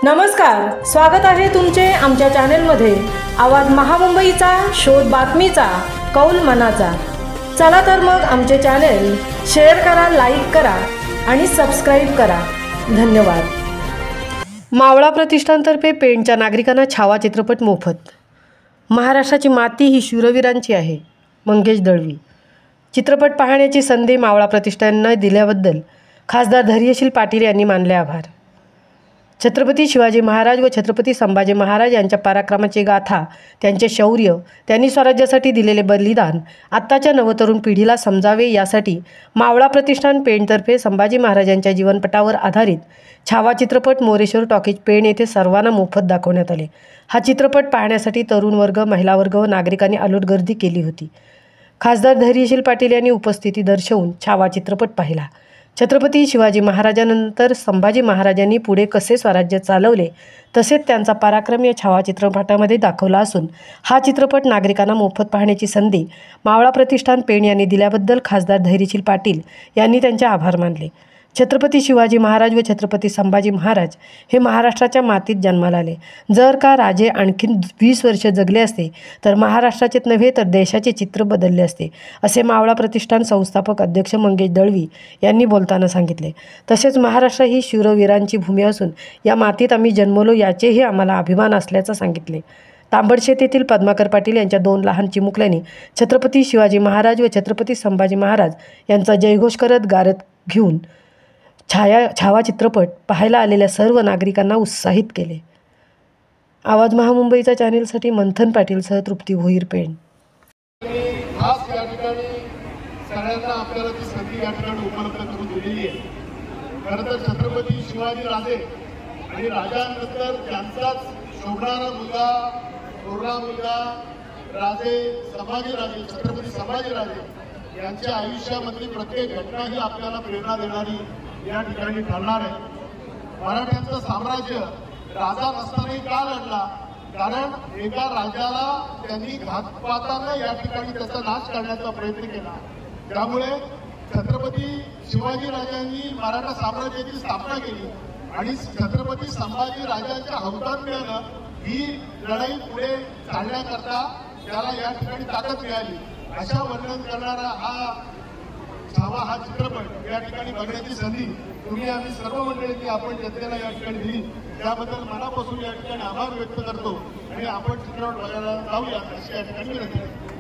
नमस्कार, स्वागत आहे तुमचे आमच्या चॅनेलमध्ये। आवाज महामुंबईचा, शोध बातमीचा, कौल मनाचा। चला तर मग आमचे चॅनेल शेअर करा, लाईक करा आणि सबस्क्राइब करा। धन्यवाद। मावळा प्रतिष्ठानतर्फे पेणच्या नागरिकांना छावा चित्रपट मोफत। महाराष्ट्राची माती ही शूरवीरांची आहे। मंगेश दळवी। चित्रपट पाहण्याची संधी मावळा प्रतिष्ठानने दिल्याबद्दल खासदार धैर्यशील पाटील यांनी मानले आभार। छत्रपती शिवाजी महाराज व छत्रपती संभाजी महाराज यांच्या पराक्रमाची गाथा, त्यांचे शौर्य, त्यांनी स्वराज्यासाठी दिलेले बलिदान आत्ताच्या नवतरुण पिढीला समजावे यासाठी मावळा प्रतिष्ठान पेणतर्फे संभाजी महाराजांच्या जीवनपटावर आधारित छावा चित्रपट मोरेश्वर टॉकीज पेण येथे सर्वांना मोफत दाखवण्यात आले। हा चित्रपट पाहण्यासाठी तरुण वर्ग, महिला वर्ग व नागरिकांनी अलोट गर्दी केली होती। खासदार धैर्यशील पाटील यांनी उपस्थिती दर्शवून छावा चित्रपट पाहिला। छत्रपती शिवाजी महाराजांनंतर संभाजी महाराजांनी पुढे कसे स्वराज्य चालवले तसेच त्यांचा पराक्रम या छावा चित्रपटामध्ये दाखवला असून हा चित्रपट नागरिकांना मोफत पाहण्याची संधी मावळा प्रतिष्ठान पेण यांनी दिल्याबद्दल खासदार धैर्यशील पाटील यांनी त्यांचे आभार मानले। छत्रपती शिवाजी महाराज व छत्रपती संभाजी महाराज हे महाराष्ट्राच्या मातीत जन्माला आले। जर का राजे आणखीन 20 वर्ष जगले असते तर महाराष्ट्राचेच नव्हे तर देशाचे चित्र बदलले असते, असे मावळा प्रतिष्ठान संस्थापक अध्यक्ष मंगेश दळवी यांनी बोलताना सांगितले। तसेच महाराष्ट्र ही शूरवीरांची भूमी असून या मातीत आम्ही जन्मलो याचेही आम्हाला अभिमान असल्याचे सांगितले। तांबडशेत येथील पद्माकर पाटील यांच्या 2 लहान चिमुकल्यांनी छत्रपती शिवाजी महाराज व छत्रपती संभाजी महाराज यांचा जयघोष करत गारद घेऊन छावा चित्रपट पाहायला आलेल्या सर्व नागरिकांना उत्साहित केले। आवाज महामुंबईचा चॅनेलसाठी मंथन पाटीलसह तृप्ती भोईर पेण। खास या ठिकाणी सगळ्यांना आपल्याला ती संधी या ठिकाणी उपलब्ध करून दिलेली आहे। खरं तर छत्रपती शिवाजी राजे आणि राजांनंतर त्यांचाच शोभणारा मुलगा, थोरला मुलगा राजे संभाजी राजे, छत्रपती संभाजी राजे यांच्या आयुष्यामधली प्रत्येक घटना ही आपल्याला प्रेरणा देणारी या ठिकाणी ठरणार आहे। मराठ्यांचं साम्राज्य राजा नसतानाही का लढला? कारण एका राजाला त्यांनी घातपाताने या ठिकाणी त्याचा नाश करण्याचा प्रयत्न केला। त्यामुळे छत्रपती शिवाजी राजांनी मराठा साम्राज्याची स्थापना केली आणि छत्रपती संभाजी राजांच्या हौतात्म्यानं ही लढाई पुढे चालण्याकरता त्याला या ठिकाणी ताकद मिळाली। अशा वर्णन करणारा हा चित्रपट या ठिकाणी बघण्याची संधी तुम्ही आम्ही सर्व मंडळींनी आपण जनतेला या ठिकाणी दिली, त्याबद्दल मनापासून या ठिकाणी आभार व्यक्त करतो आणि आपण चित्रपट बघायला जाऊया अशी या ठिकाणी विनंती।